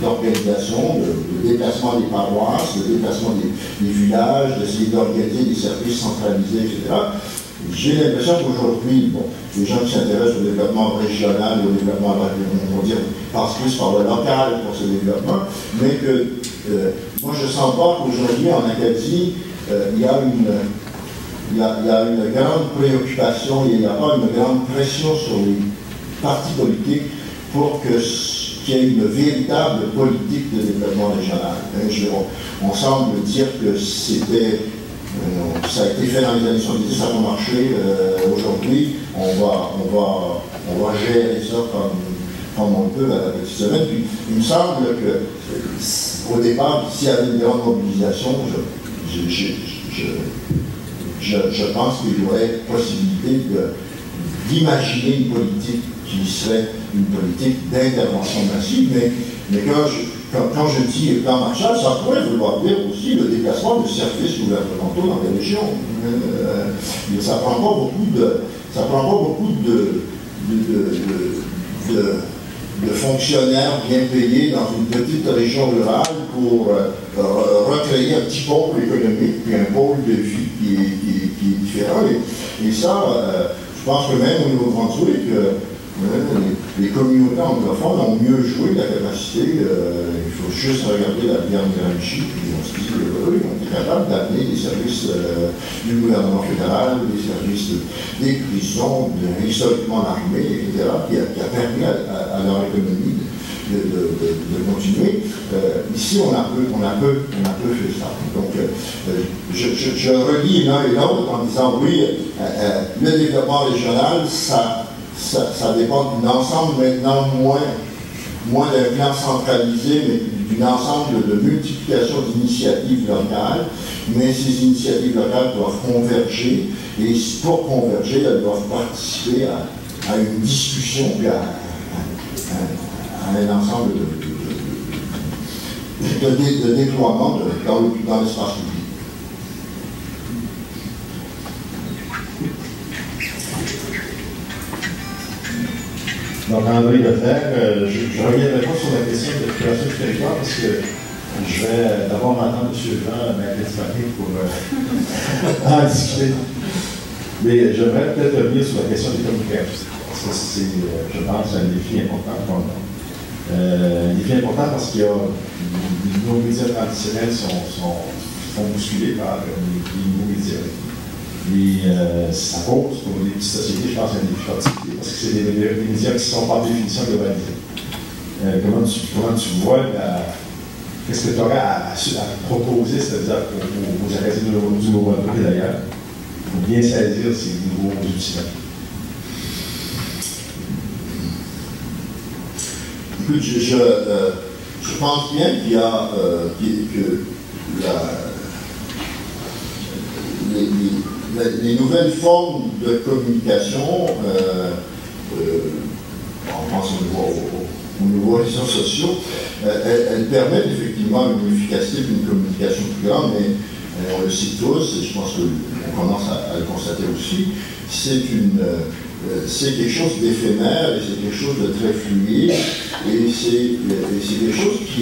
d'organisation, de déplacement des paroisses, de déplacement des villages, d'essayer d'organiser des services centralisés, etc. J'ai l'impression qu'aujourd'hui, les gens qui s'intéressent au développement régional, au développement, on va dire, passent plus par le local pour ce développement, mais que moi je ne sens pas qu'aujourd'hui en Acadie, il y a une grande préoccupation, il n'y a pas une grande pression sur les partis politiques pour qu'il y ait une véritable politique de développement régional. On semble dire que ça a été fait dans les années 70, ça a marché. Aujourd'hui, on va gérer ça comme on peut à la petite semaine. Puis, il me semble qu'au départ, s'il y avait une grande mobilisation, je pense qu'il y aurait possibilité d'imaginer une politique qui serait une politique d'intervention massive, mais quand je dis plan Marshall, ça pourrait vouloir dire aussi le déplacement de services gouvernementaux dans les régions. Mais ça ne prend pas beaucoup de fonctionnaires bien payés dans une petite région rurale pour recréer un petit pôle économique puis un pôle de vie qui est différent. Et ça, je pense que même au Nouveau-Brunswick, les communautés anglophones ont mieux joué la capacité. Il faut juste regarder la Bienne Gramsci, puis on se dit qu'eux, ils ont été capables d'amener des services du gouvernement fédéral, des services des prisons, historiquement l'armée, etc., qui a permis à leur économie continuer. Ici, on a peu fait ça. Donc, je relis l'un et l'autre en disant, oui, le développement régional, ça dépend d'un ensemble maintenant moins d'un plan centralisé, mais d'un ensemble de multiplication d'initiatives locales. Mais ces initiatives locales doivent converger, et pour converger, elles doivent participer à une discussion, puis à un ensemble de déploiement dans l'espace public. Donc, André Lefebvre, je ne reviendrai pas sur la question de création du territoire parce que je vais d'abord entendre M. Jean m'appeler ce matin pour en discuter. Mais j'aimerais peut-être revenir sur la question des communications. Parce que c'est, je pense, un défi important pour nous. Un défi important parce que nos médias traditionnels sont bousculés par les nouveaux médias. Et ça pose pour les petites sociétés, je pense, un défi particulier, parce que c'est des médias qui sont par définition globalisés. Comment tu vois, qu'est-ce que tu aurais à proposer, c'est-à-dire aux arrêtés du Nouveau-Brunswick d'ailleurs, pour bien saisir ces nouveaux outils-là? Écoute, je pense bien qu'il y a les nouvelles formes de communication, on pense aux nouveaux réseaux sociaux, elles permettent effectivement une efficacité d'une communication plus grande, mais on le sait tous, et je pense qu'on commence à le constater aussi, c'est quelque chose d'éphémère, et c'est quelque chose de très fluide, et c'est quelque chose qui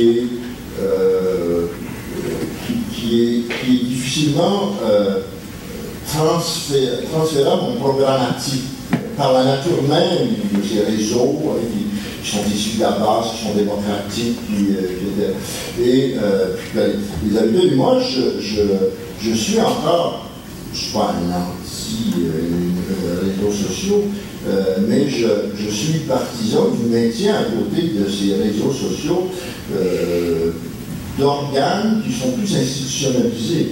est difficilement transférable en programmatique par la nature même de ces réseaux qui sont issus de la base, qui sont démocratiques, les habitudes. Moi, je suis encore, je ne suis pas un anti-réseaux sociaux, mais je suis partisan du maintien à côté de ces réseaux sociaux d'organes qui sont plus institutionnalisés.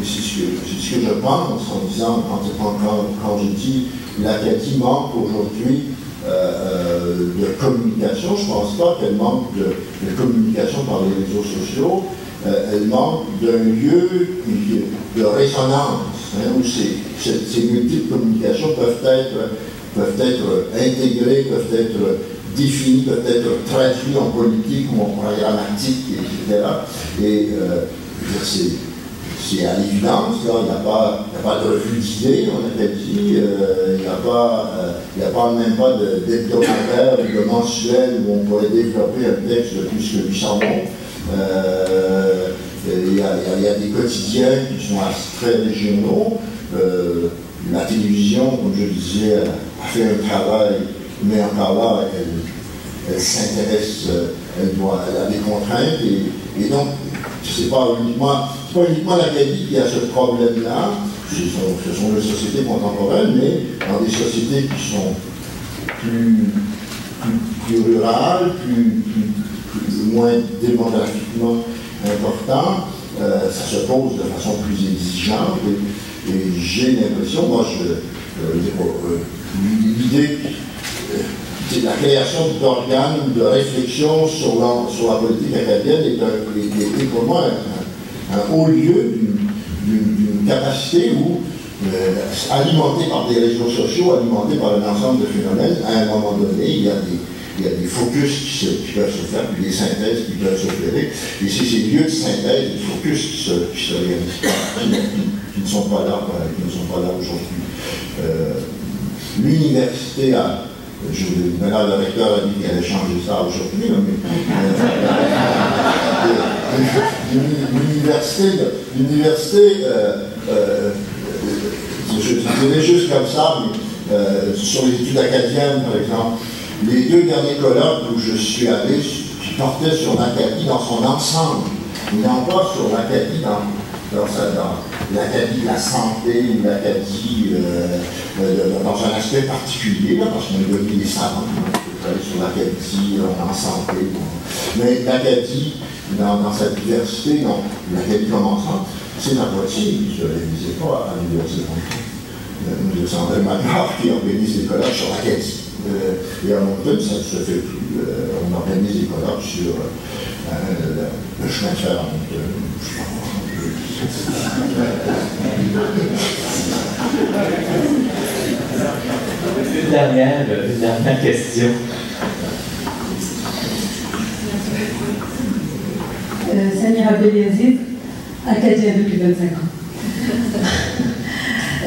C'est ce que je pense en disant, quand je dis l'Acadie manque aujourd'hui de communication, je ne pense pas qu'elle manque de communication par les réseaux sociaux, elle manque d'un lieu de résonance, où ces multiples communications peuvent être intégrées, peuvent être définies, peuvent être traduites en politique ou en programmatique, etc. Et c'est à l'évidence, il n'y a pas de revue d'idées, on avait dit, il n'y a même pas d'hebdomadaire ou de mensuel où on pourrait développer un texte de plus que 800 mots. Il y a des quotidiens qui sont très régionaux. La télévision, comme je disais, a fait un travail, mais encore là, elle s'intéresse, elle a des contraintes, et donc, ce n'est pas uniquement l'Acadie qui a ce problème-là, ce sont les sociétés contemporaines, mais dans des sociétés qui sont plus rurales, moins démographiquement importantes, ça se pose de façon plus exigeante, et j'ai l'impression, moi, l'idée, c'est la création d'organes de réflexion sur la politique acadienne est pour moi un haut lieu d'une capacité où, alimentée par des réseaux sociaux, alimentée par un ensemble de phénomènes, à un moment donné, il y a des focus qui peuvent se faire, puis des synthèses qui peuvent se faire, et c'est ces lieux de synthèse, de focus qui se réalisent, qui ne sont pas là aujourd'hui. L'université a... Maintenant, le recteur a dit qu'elle allait changer ça aujourd'hui, l'université, je dirais juste comme ça, mais sur les études acadiennes, par exemple, les 2 derniers colloques où je suis allé, qui portaient sur l'Acadie dans son ensemble, et non pas sur l'Acadie dans l'Acadie de la santé ou l'Acadie dans un aspect particulier, là, parce qu'on est devenu des savants, travaillé sur l'Acadie, en santé. Mais l'Acadie, dans sa diversité, l'Acadie commençante, c'est la moitié qui ne se réalisait pas à l'Université de Moncton. Nous avons André Magnard qui organise des colloques sur l'Acadie. Et à Moncton, ça ne se fait plus. On organise des colloques sur le chemin de fer à Moncton. Une dernière question. Samira Beliazid, acadien depuis 25 ans.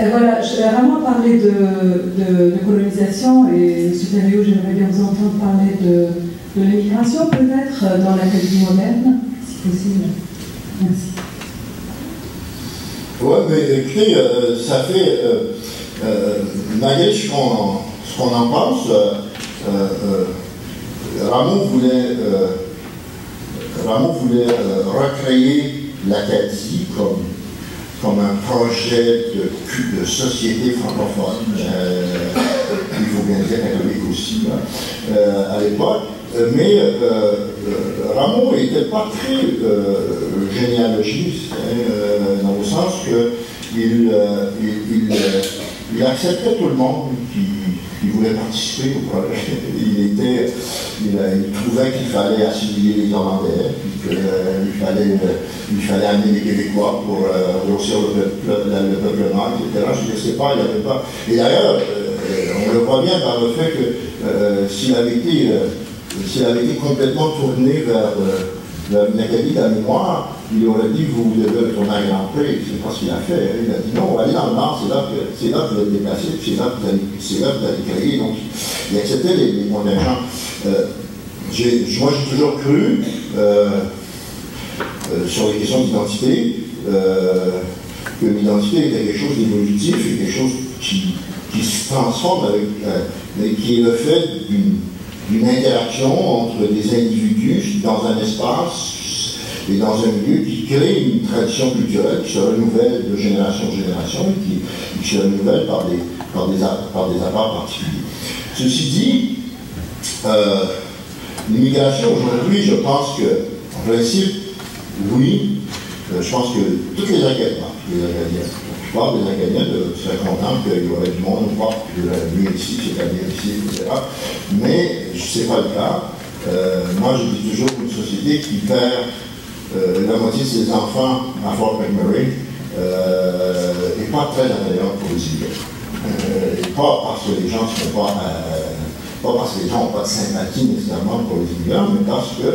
Voilà, Ramon a parlé de colonisation et M. Thériault, j'aimerais bien vous entendre parler de l'immigration peut-être dans l'Acadie moderne, si possible. Merci. Oui, mais écoutez, ça fait, malgré ce qu'on en pense, Ramon voulait recréer l'Acadie comme un projet de société francophone, il faut bien dire catholique aussi, à l'époque. Mais Ramon n'était pas très généalogiste, dans le sens qu'il acceptait tout le monde qui voulait participer au projet. Il trouvait qu'il fallait assimiler les Hollandais, qu'il fallait amener les Québécois pour grossir le peuplement, etc. Je ne sais pas, il n'y avait pas. Et d'ailleurs, on le voit bien par le fait que s'il avait été complètement tourné vers une académie de la mémoire, il aurait dit vous devez retourner à Grand Prix. C'est pas ce qu'il a fait. Il a dit non, allez dans le Nord, c'est là que vous êtes déplacé, c'est là que vous allez créer. Donc il acceptait les contingents. Moi j'ai toujours cru sur les questions d'identité que l'identité était quelque chose d'évolutif et quelque chose qui se transforme qui est le fait d'une interaction entre des individus dans un espace et dans un milieu qui crée une tradition culturelle qui se renouvelle de génération en génération et qui se renouvelle par des apports particuliers. Ceci dit, l'immigration aujourd'hui, je pense que, en principe, oui, je pense que toutes les Acadiens, je parle des Acadiens, seraient contents qu'il y aurait du monde, que mieux ici, c'est-à-dire ici, etc. Mais ce n'est pas le cas. Moi, je dis toujours qu'une société qui perd la moitié de ses enfants à Fort McMurray n'est pas très agréable pour les immigrés. Et pas parce que les gens ne sont pas parce que les gens n'ont pas de sympathie nécessairement pour les immigrants, mais parce que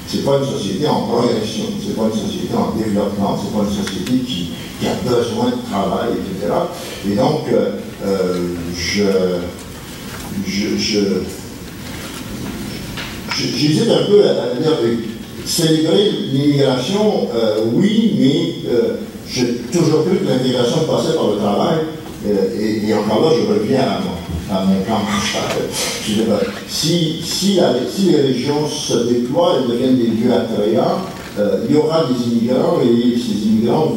c'est pas une société en progression, c'est pas une société en développement, c'est pas une société qui a besoin de travail, etc. Et donc, j'hésite un peu à dire célébrer l'immigration, oui, mais j'ai toujours cru que l'intégration passait par le travail, et encore là, je reviens à mon plan Marshall. Si les régions se déploient et deviennent des lieux attrayants, il y aura des immigrants et ces immigrants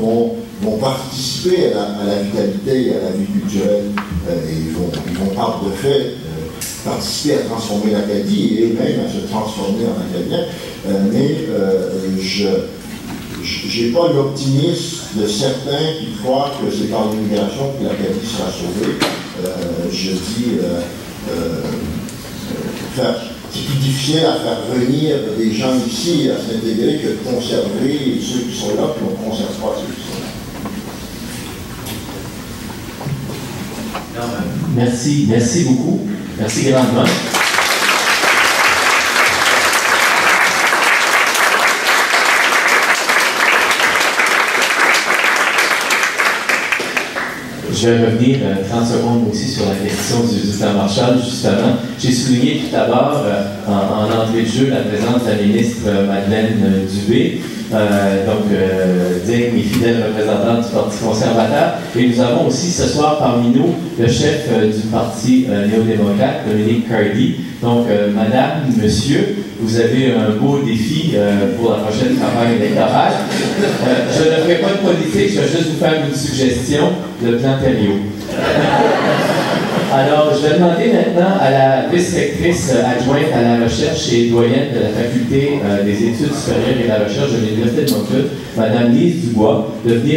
vont participer à la vitalité et à la vie culturelle. Et ils vont par de fait participer à transformer l'Acadie et eux-mêmes à se transformer en Acadiens. Mais je n'ai pas l'optimisme de certains qui croient que c'est par l'immigration que l'Acadie sera sauvée. Je dis, c'est plus difficile à faire venir des gens ici à s'intégrer que de conserver ceux qui sont là, puis on ne conserve pas ceux qui sont là. Merci beaucoup. Merci grandement. Je vais revenir 30 secondes aussi sur la question du plan Marshall, justement. J'ai souligné tout d'abord, en entrée de jeu, la présence de la ministre Madeleine Dubé, digne et fidèle représentante du Parti conservateur. Et nous avons aussi ce soir parmi nous le chef du Parti néo-démocrate, Dominique Cardy. Donc, madame, monsieur, vous avez un beau défi pour la prochaine campagne électorale. Je ne ferai pas de politique, je vais juste vous faire une suggestion, le plan Thériault. Alors, je vais demander maintenant à la vice-rectrice adjointe à la recherche et doyenne de la Faculté des études supérieures et de la recherche de l'Université de Moncton, Mme Lise Dubois, de venir